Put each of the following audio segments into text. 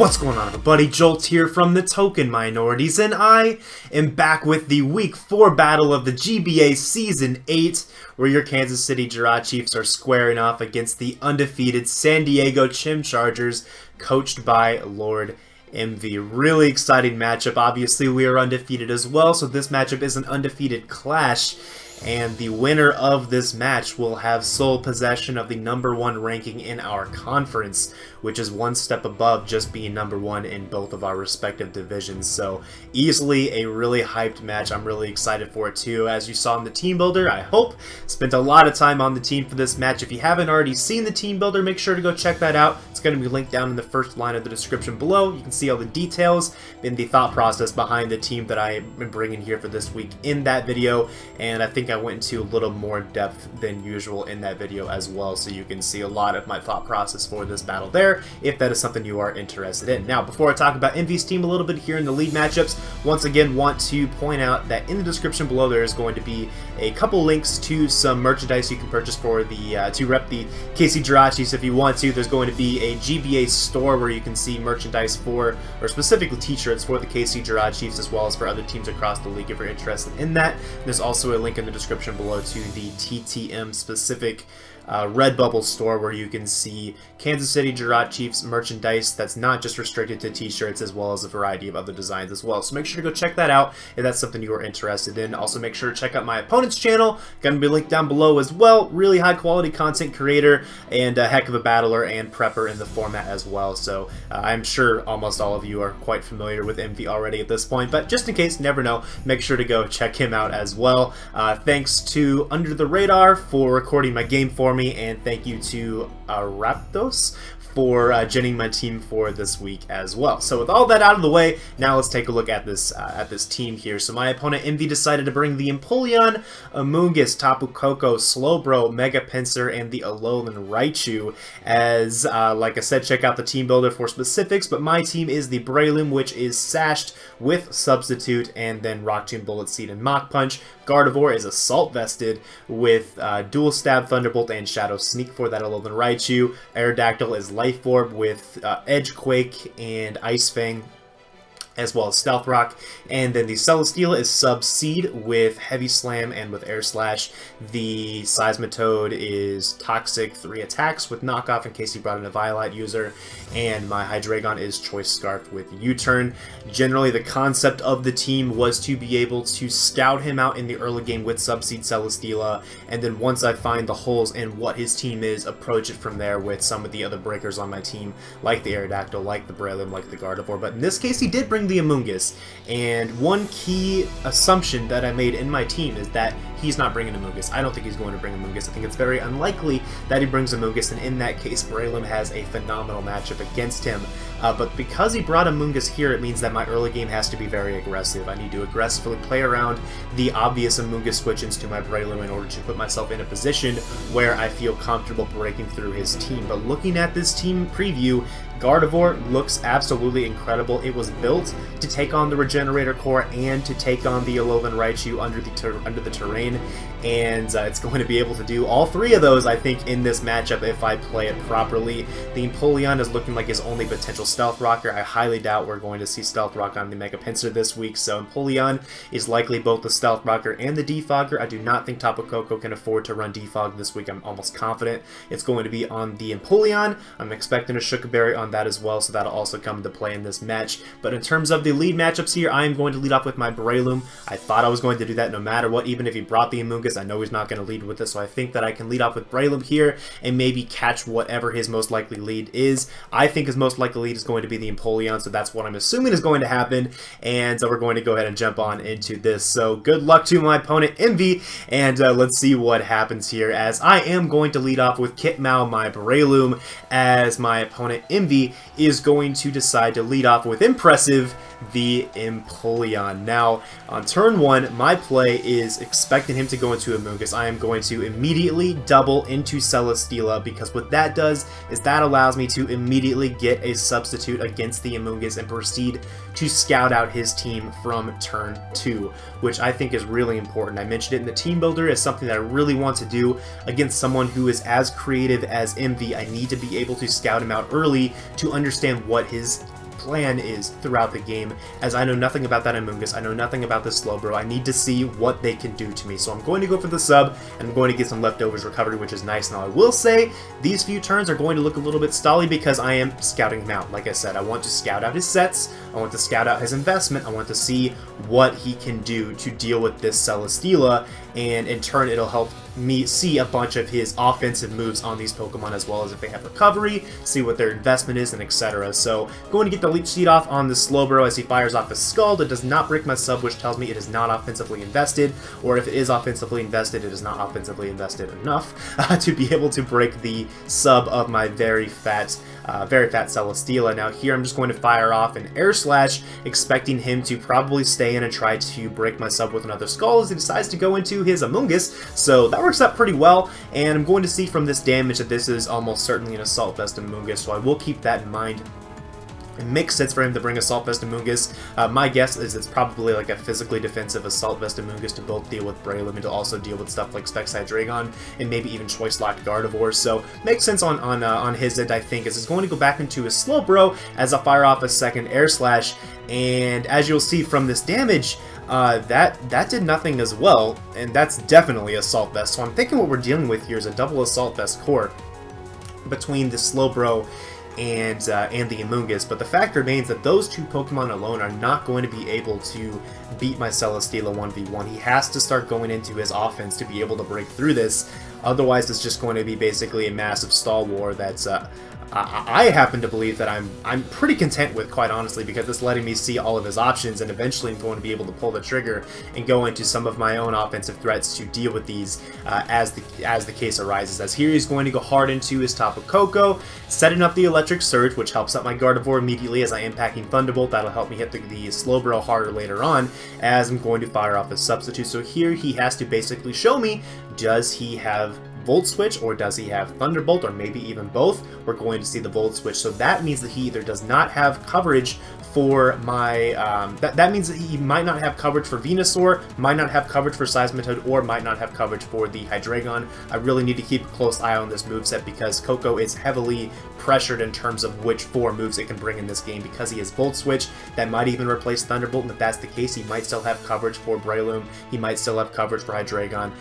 What's going on, everybody? Jolt here from TheTokenMinorities, and I am back with the Week 4 battle of the GBA Season 8, where your Kansas City Jirachiefs are squaring off against the undefeated San Diego Chimchargers, coached by Lord Emvee. Really exciting matchup. Obviously, we are undefeated as well, so this matchup is an undefeated clash. And the winner of this match will have sole possession of the #1 ranking in our conference, which is one step above just being #1 in both of our respective divisions. So easily a really hyped match. I'm really excited for it too. As you saw in the team builder, I hope spent a lot of time on the team for this match. If you haven't already seen the team builder, make sure to go check that out. It's going to be linked down in the first line of the description below. You can see all the details and the thought process behind the team that I am bringing here for this week in that video. And I think I went into a little more depth than usual in that video as well, so you can see a lot of my thought process for this battle there, if that is something you are interested in. Now, before I talk about Emvee's team a little bit here in the league matchups, once again want to point out that in the description below there is going to be a couple links to some merchandise you can purchase for the to rep the KC Jirachiefs if you want to. There's going to be a GBA store where you can see merchandise for, or specifically t-shirts for the KC Jirachiefs, as well as for other teams across the league if you're interested in that. There's also a link in the description below to the TTM specific Redbubble store where you can see Kansas City Jirachiefs merchandise that's not just restricted to t-shirts, as well as a variety of other designs as well. So make sure to go check that out if that's something you are interested in. Also make sure to check out my opponent's channel, going to be linked down below as well. Really high quality content creator and a heck of a battler and prepper in the format as well. So I'm sure almost all of you are quite familiar with Emvee already at this point, but just in case, never know, make sure to go check him out as well. Thanks to Under the Radar for recording my game for me, and thank you to Raptos for genning my team for this week as well. So with all that out of the way, now let's take a look at this team here. So my opponent Emvee decided to bring the Empoleon, Amoonguss, Tapu Koko, Slowbro, Mega Pinsir, and the Alolan Raichu. As like I said, check out the team builder for specifics, but my team is the Breloom, which is sashed with Substitute, and then Rock Tomb, Bullet Seed, and Mach Punch. Gardevoir is Assault Vested with Dual Stab, Thunderbolt, and Shadow Sneak for that Alolan Raichu. Aerodactyl is Life Orb with Edge Quake and Ice Fang, as well as Stealth Rock. And then the Celesteela is Subseed with Heavy Slam and with Air Slash. The Seismitoad is Toxic, 3 attacks with Knockoff in case you brought in a Violite user. And my Hydreigon is Choice Scarf with U-Turn. Generally, the concept of the team was to be able to scout him out in the early game with Subseed Celesteela, and then once I find the holes in what his team is, approach it from there with some of the other breakers on my team, like the Aerodactyl, like the Breloom, like the Gardevoir. But in this case, he did bring the Amoonguss, and one key assumption that I made in my team is that he's not bringing Amoonguss. I don't think he's going to bring Amoonguss. I think it's very unlikely that he brings Amoonguss, and in that case, Breloom has a phenomenal matchup against him. But because he brought Amoonguss here, it means that my early game has to be very aggressive. I need to aggressively play around the obvious Amoonguss switch-ins to my Breloom in order to put myself in a position where I feel comfortable breaking through his team. But looking at this team preview, Gardevoir looks absolutely incredible. It was built to take on the Regenerator Core and to take on the Alolan Raichu under the terrain, and it's going to be able to do all three of those, I think, in this matchup if I play it properly. The Empoleon is looking like his only potential Stealth Rocker. I highly doubt we're going to see Stealth Rock on the Mega Pinsir this week, so Empoleon is likely both the Stealth Rocker and the Defogger. I do not think Tapu Koko can afford to run Defog this week. I'm almost confident it's going to be on the Empoleon. I'm expecting a Shukaberry on that as well, so that'll also come into play in this match. But in terms of the lead matchups here, I am going to lead off with my Breloom. I thought I was going to do that no matter what, even if he brought the Amoonguss. I know he's not going to lead with this, so I think that I can lead off with Breloom here and maybe catch whatever his most likely lead is. I think his most likely lead is going to be the Empoleon, so that's what I'm assuming is going to happen, and so we're going to go ahead and jump on into this. So good luck to my opponent Emvee, and let's see what happens here, as I am going to lead off with Kitmao, my Breloom, as my opponent Emvee is going to decide to lead off with Impressive, the Empoleon. Now, on turn 1, my play is expecting him to go into Amoonguss. I am going to immediately double into Celesteela, because what that does is that allows me to immediately get a substitute against the Amoonguss and proceed to scout out his team from turn 2, which I think is really important. I mentioned it in the team builder as something that I really want to do against someone who is as creative as Emvee. I need to be able to scout him out early to understand what his plan is throughout the game, as I know nothing about that Amoonguss, I know nothing about this Slowbro. I need to see what they can do to me. So I'm going to go for the sub, and I'm going to get some leftovers recovery, which is nice. Now I will say, these few turns are going to look a little bit stally because I am scouting him out. Like I said, I want to scout out his sets, I want to scout out his investment, I want to see what he can do to deal with this Celesteela, and in turn it'll help me see a bunch of his offensive moves on these Pokemon, as well as if they have recovery, see what their investment is, and etc. So going to get the Leech Seed off on the Slowbro as he fires off his Scald. It does not break my sub, which tells me it is not offensively invested, or if it is offensively invested, it is not offensively invested enough to be able to break the sub of my very fat Celesteela. Now here I'm just going to fire off an Air Slash, expecting him to probably stay in and try to break my sub with another Skull as he decides to go into his Amoonguss. So that works out pretty well, and I'm going to see from this damage that this is almost certainly an Assault Vest Amoonguss, so I will keep that in mind. It makes sense for him to bring Assault Vest Amoonguss. My guess is it's probably like a physically defensive Assault Vest Amoonguss to both deal with Breloom and to also deal with stuff like Specs Hydreigon and maybe even Choice Locked Gardevoir. So makes sense on his end, I think, as he's going to go back into his Slowbro as I fire off a second Air Slash. And as you'll see from this damage, that did nothing as well, and that's definitely Assault Vest. So I'm thinking what we're dealing with here is a double Assault Vest core between the Slowbro and the Amoonguss, but the fact remains that those two Pokemon alone are not going to be able to beat my Celesteela 1v1. He has to start going into his offense to be able to break through this, otherwise it's just going to be basically a massive stall war that's I happen to believe that I'm pretty content with, quite honestly, because it's letting me see all of his options, and eventually I'm going to be able to pull the trigger and go into some of my own offensive threats to deal with these as the case arises. As here he's going to go hard into his Tapu Koko, setting up the Electric Surge, which helps up my Gardevoir immediately as I am packing Thunderbolt. That'll help me hit the Slowbro harder later on as I'm going to fire off his substitute. So here he has to basically show me, does he have Volt Switch, or does he have Thunderbolt, or maybe even both? We're going to see the Volt Switch, so that means that he either does not have coverage for my, that means that he might not have coverage for Venusaur, might not have coverage for Seismitoad, or might not have coverage for the Hydreigon. I really need to keep a close eye on this moveset because Koko is heavily pressured in terms of which 4 moves it can bring in this game because he has Volt Switch. That might even replace Thunderbolt, and if that's the case, he might still have coverage for Breloom, he might still have coverage for Hydreigon,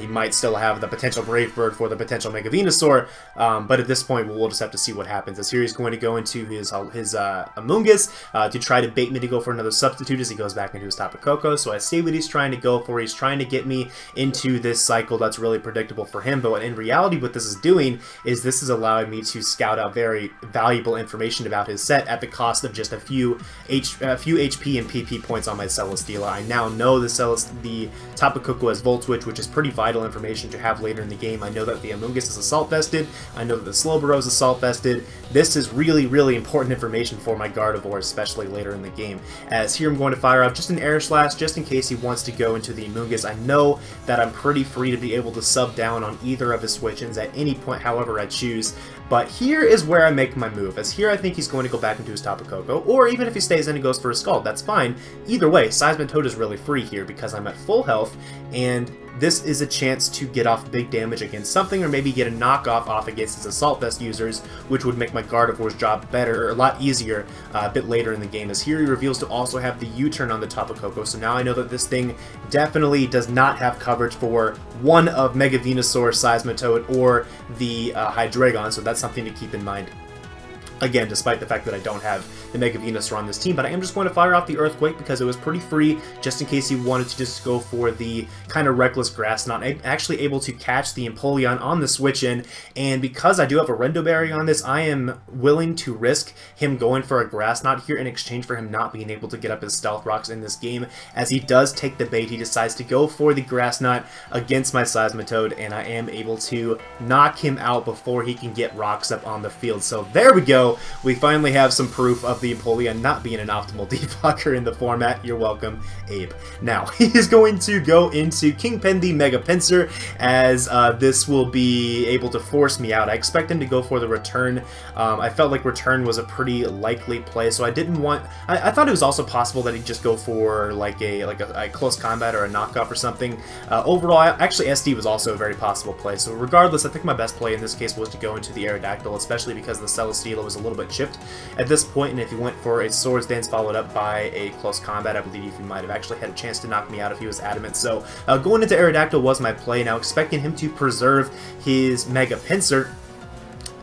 he might still have the potential Brave Bird for the potential Mega Venusaur, but at this point we'll just have to see what happens. As here he's going to go into his Amoonguss to try to bait me to go for another substitute as he goes back into his Tapu Koko. So I see what he's trying to go for. He's trying to get me into this cycle that's really predictable for him, but in reality what this is doing is this is allowing me to scout out very valuable information about his set at the cost of just a few HP and PP points on my Celesteela. I now know the Tapu Koko has Volt Switch, which is pretty vital information to have later in the game. I know that the Amoonguss is Assault Vested. I know that the Slowbro is Assault Vested. This is really, really important information for my Gardevoir, especially later in the game. As here I'm going to fire off just an Air Slash, just in case he wants to go into the Amoonguss. I know that I'm pretty free to be able to sub down on either of his switch-ins at any point, however I choose. But here is where I make my move, as here I think he's going to go back into his Tapu Koko, or even if he stays in and goes for a Scald, that's fine. Either way, Seismitoad is really free here because I'm at full health, and this is a chance to get off big damage against something, or maybe get a knockoff off against his Assault Vest users, which would make my Gardevoir's job better, or a lot easier a bit later in the game, as here he reveals to also have the U-turn on the Tapu Koko, so now I know that this thing definitely does not have coverage for one of Mega Venusaur, Seismitoad, or the Hydreigon, so that's something to keep in mind. Again, despite the fact that I don't have the Mega Venusaur on this team, but I am just going to fire off the Earthquake because it was pretty free, just in case he wanted to just go for the kind of reckless Grass Knot. I'm actually able to catch the Empoleon on the switch-in, and because I do have a Rendo Berry on this, I am willing to risk him going for a Grass Knot here in exchange for him not being able to get up his Stealth Rocks in this game. As he does take the bait, he decides to go for the Grass Knot against my Seismitoad, and I am able to knock him out before he can get rocks up on the field. So there we go. We finally have some proof of the Empoleon not being an optimal defogger in the format. You're welcome, Abe. Now, he is going to go into Kingpin the Mega Pinsir, as this will be able to force me out. I expect him to go for the Return. I felt like Return was a pretty likely play, so I didn't want... I thought it was also possible that he'd just go for like a close combat or a knockoff or something. Overall, actually SD was also a very possible play, so regardless, I think my best play in this case was to go into the Aerodactyl, especially because the Celesteela was a little bit chipped at this point, and if he went for a Swords Dance followed up by a Close Combat. I believe he might have actually had a chance to knock me out if he was adamant. So going into Aerodactyl was my play. Now expecting him to preserve his Mega Pinsir.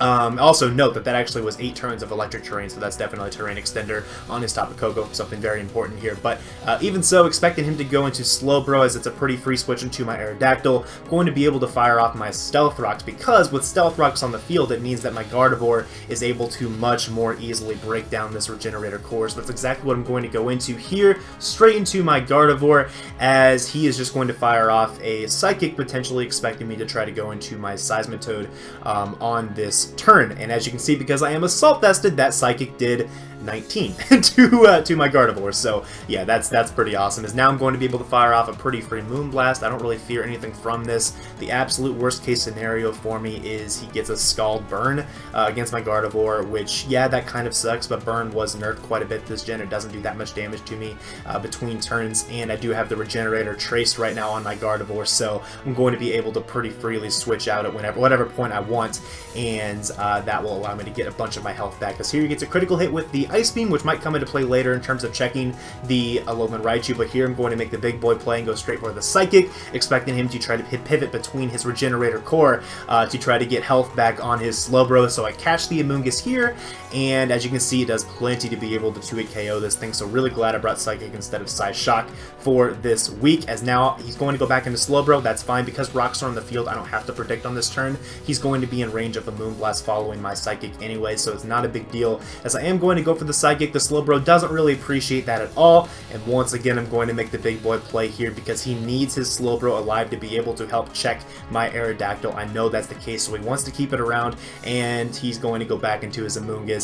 Also note that actually was 8 turns of electric terrain, so that's definitely a terrain extender on his Tapu Koko, something very important here. But even so, expecting him to go into Slowbro, as it's a pretty free switch into my Aerodactyl, going to be able to fire off my Stealth Rocks, because with Stealth Rocks on the field, it means that my Gardevoir is able to much more easily break down this Regenerator Core. So that's exactly what I'm going to go into here, straight into my Gardevoir, as he is just going to fire off a Psychic, potentially expecting me to try to go into my Seismitoad on this turn. And as you can see, because I am Assault Vested, that Psychic did 19 to my Gardevoir. So yeah, that's pretty awesome. As now I'm going to be able to fire off a pretty free Moonblast. I don't really fear anything from this. The absolute worst case scenario for me is he gets a Scald Burn against my Gardevoir, which, yeah, that kind of sucks, but Burn was nerfed quite a bit this gen. It doesn't do that much damage to me between turns, and I do have the Regenerator Trace right now on my Gardevoir, so I'm going to be able to pretty freely switch out at whatever point I want, and that will allow me to get a bunch of my health back. Because here he gets a critical hit with the Ice Beam, which might come into play later in terms of checking the Alolan Raichu, but here I'm going to make the big boy play and go straight for the Psychic, expecting him to try to pivot between his Regenerator Core to try to get health back on his Slowbro. So I catch the Amoonguss here, and as you can see, it does plenty to be able to 2-hit KO this thing, so really glad I brought Psychic instead of Psyshock for this week, as now he's going to go back into Slowbro. That's fine, because Rocks are on the field, I don't have to predict on this turn. He's going to be in range of a Moonblast following my Psychic anyway, so it's not a big deal, as I am going to go for the Psychic. The Slowbro doesn't really appreciate that at all, and once again I'm going to make the big boy play here, because he needs his Slowbro alive to be able to help check my Aerodactyl. I know that's the case, so he wants to keep it around, and he's going to go back into his Amoonguss,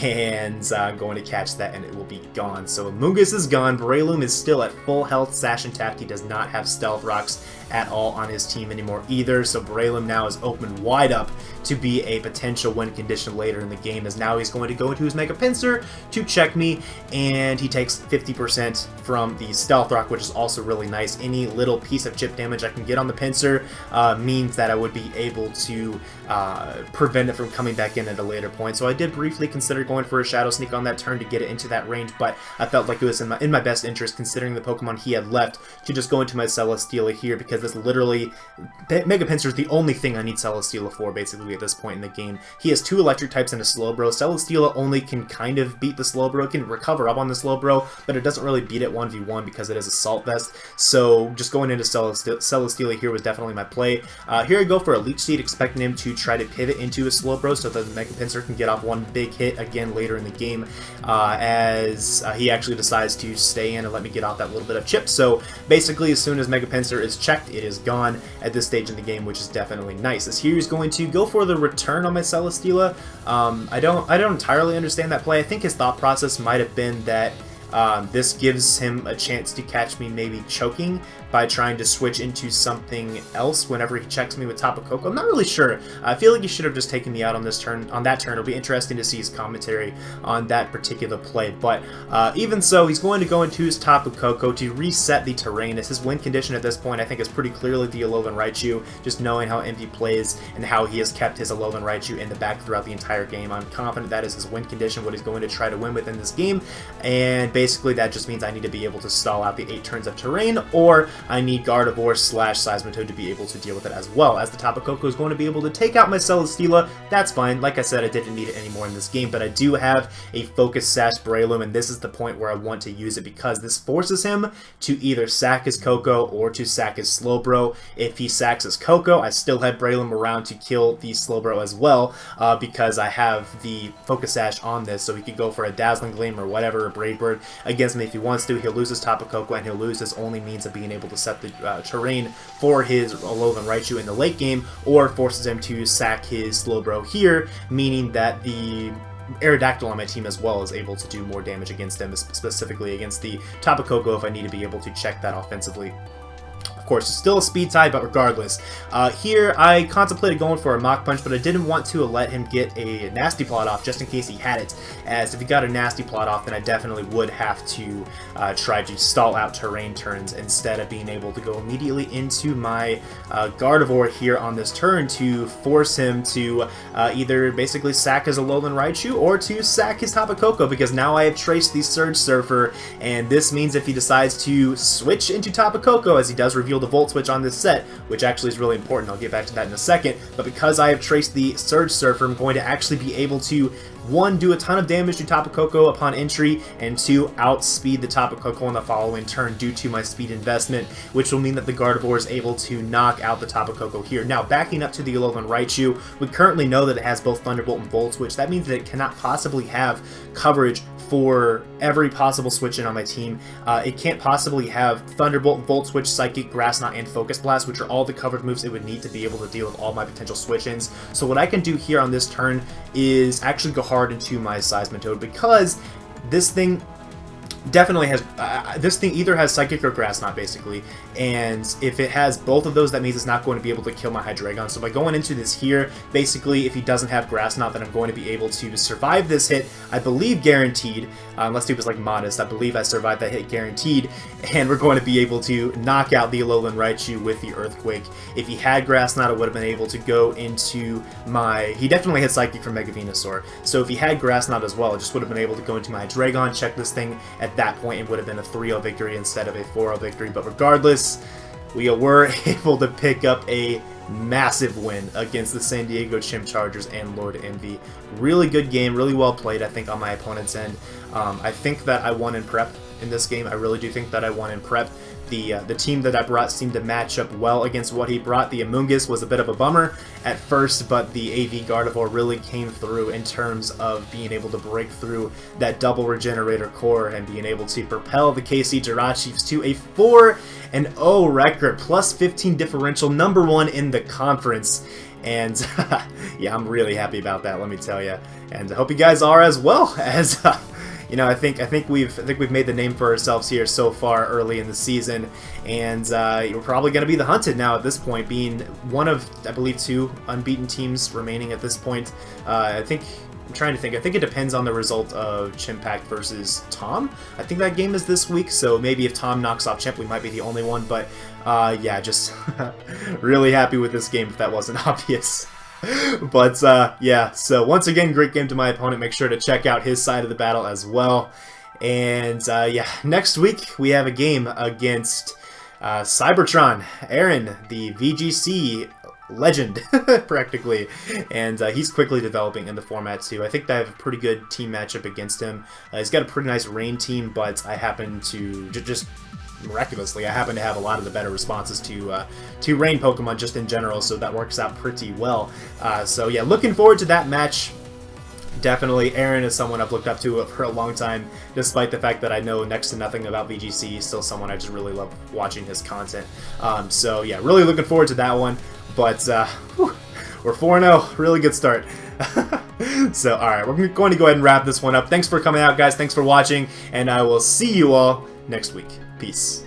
and going to catch that, and it will be gone. So Amoonguss is gone. Breloom is still at full health, Sash intact. He does not have Stealth Rocks at all on his team anymore either, so Breloom now is open wide up to be a potential win condition later in the game, as now he's going to go into his Mega Pinsir to check me, and he takes 50% from the Stealth Rock, which is also really nice. Any little piece of chip damage I can get on the Pinsir means that I would be able to prevent it from coming back in at a later point. So I did briefly consider going for a Shadow Sneak on that turn to get it into that range, but I felt like it was in my best interest, considering the Pokemon he had left, to just go into my Celesteela here, because this literally, Mega Pinsir is the only thing I need Celesteela for, basically, at this point in the game. He has 2 electric types and a Slowbro. Celesteela only can kind of beat the Slowbro. It can recover up on the Slowbro, but it doesn't really beat it 1v1 because it is Assault Vest. So just going into Celesteela here was definitely my play. Here I go for a Leech Seed, expecting him to try to pivot into a Slowbro so that the Mega Pinsir can get off one big hit again later in the game, as he actually decides to stay in and let me get off that little bit of chip. So basically, as soon as Mega Pinsir is checked, it is gone at this stage in the game, which is definitely nice. As here he's going to go for the return on my Celesteela. I don't entirely understand that play. I think his thought process might have been that this gives him a chance to catch me maybe choking by trying to switch into something else whenever he checks me with Tapu Koko. I'm not really sure. I feel like he should have just taken me out on this turn. On that turn, it'll be interesting to see his commentary on that particular play. But even so, he's going to go into his Tapu Koko to reset the terrain. As his win condition at this point, I think, is pretty clearly the Alolan Raichu. Just knowing how Emvee plays and how he has kept his Alolan Raichu in the back throughout the entire game, I'm confident that is his win condition, what he's going to try to win within this game. And basically, that just means I need to be able to stall out the 8 turns of terrain, or I need Gardevoir / Seismitoad to be able to deal with it as well. As the Tapu Koko is going to be able to take out my Celesteela, that's fine. Like I said, I didn't need it anymore in this game, but I do have a Focus Sash Breloom, and this is the point where I want to use it, because this forces him to either sack his Koko or to sack his Slowbro. If he sacks his Koko, I still have Breloom around to kill the Slowbro as well, because I have the Focus Sash on this, so he could go for a Dazzling Gleam or whatever, a Brave Bird against me if he wants to. He'll lose his Tapu Koko, and he'll lose his only means of being able to set the terrain for his Alolan Raichu in the late game, or forces him to sack his Slowbro here, meaning that the Aerodactyl on my team as well is able to do more damage against him, specifically against the Tapu Koko, if I need to be able to check that offensively course, it's still a speed tie, but regardless. Here, I contemplated going for a Mach Punch, but I didn't want to let him get a Nasty Plot off just in case he had it, as if he got a Nasty Plot off, then I definitely would have to try to stall out terrain turns instead of being able to go immediately into my Gardevoir here on this turn to force him to either basically sack his Alolan Raichu or to sack his Tapu Koko, because now I have traced the Surge Surfer, and this means if he decides to switch into Tapu Koko, as he does reveal the Volt Switch on this set, which actually is really important, I'll get back to that in a second, but because I have traced the Surge Surfer, I'm going to actually be able to, 1, do a ton of damage to Tapu Koko upon entry, and 2, outspeed the Tapu Koko on the following turn due to my speed investment, which will mean that the Gardevoir is able to knock out the Tapu Koko here. Now, backing up to the Alolan Raichu, we currently know that it has both Thunderbolt and Volt Switch. That means that it cannot possibly have coverage for every possible switch in on my team. It can't possibly have Thunderbolt, Volt Switch, Psychic, Grass Knot, and Focus Blast, which are all the covered moves it would need to be able to deal with all my potential switch-ins. So what I can do here on this turn is actually go hard into my Seismitoad, because this thing definitely has, this thing either has Psychic or Grass Knot, basically, and if it has both of those, that means it's not going to be able to kill my Hydreigon. So by going into this here, basically, if he doesn't have Grass Knot, then I'm going to be able to survive this hit, I believe guaranteed, unless he was like modest, I believe I survived that hit guaranteed, and we're going to be able to knock out the Alolan Raichu with the Earthquake. If he had Grass Knot, I would have been able to go into my, he definitely had Psychic from Mega Venusaur, so if he had Grass Knot as well, I just would have been able to go into my Hydreigon, check this thing at that point, it would have been a 3-0 victory instead of a 4-0 victory. But regardless, we were able to pick up a massive win against the San Diego Chimchargers and Lord Emvee. Really good game, really well played, I think, on my opponent's end. I think that I won in prep in this game. I really do think that I won in prep. The team that I brought seemed to match up well against what he brought. The Amoonguss was a bit of a bummer at first, but the AV Gardevoir really came through in terms of being able to break through that double regenerator core and being able to propel the KC Jirachiefs to a 4-0 record, plus 15 differential, #1 in the conference. And yeah, I'm really happy about that, let me tell you. And I hope you guys are as well, as you know, I think we've made the name for ourselves here so far early in the season, and we're probably going to be the hunted now at this point, being one of, I believe, 2 unbeaten teams remaining at this point. I'm trying to think. I think it depends on the result of Chimpact versus Tom. I think that game is this week, so maybe if Tom knocks off Chimp, we might be the only one. But yeah, just really happy with this game if that wasn't obvious. But yeah, so once again, great game to my opponent. Make sure to check out his side of the battle as well. And yeah, next week we have a game against Cybertron, Aaron, the VGC legend, practically. And he's quickly developing in the format too. I think I have a pretty good team matchup against him. He's got a pretty nice rain team, but I happen to just miraculously, I happen to have a lot of the better responses to rain Pokemon just in general, so that works out pretty well. So yeah, looking forward to that match. Definitely, Aaron is someone I've looked up to for a long time, despite the fact that I know next to nothing about VGC. He's still someone I just really love watching his content. So yeah, really looking forward to that one. But we're 4-0, really good start. So alright, we're going to go ahead and wrap this one up. Thanks for coming out, guys. Thanks for watching, and I will see you all next week. Peace.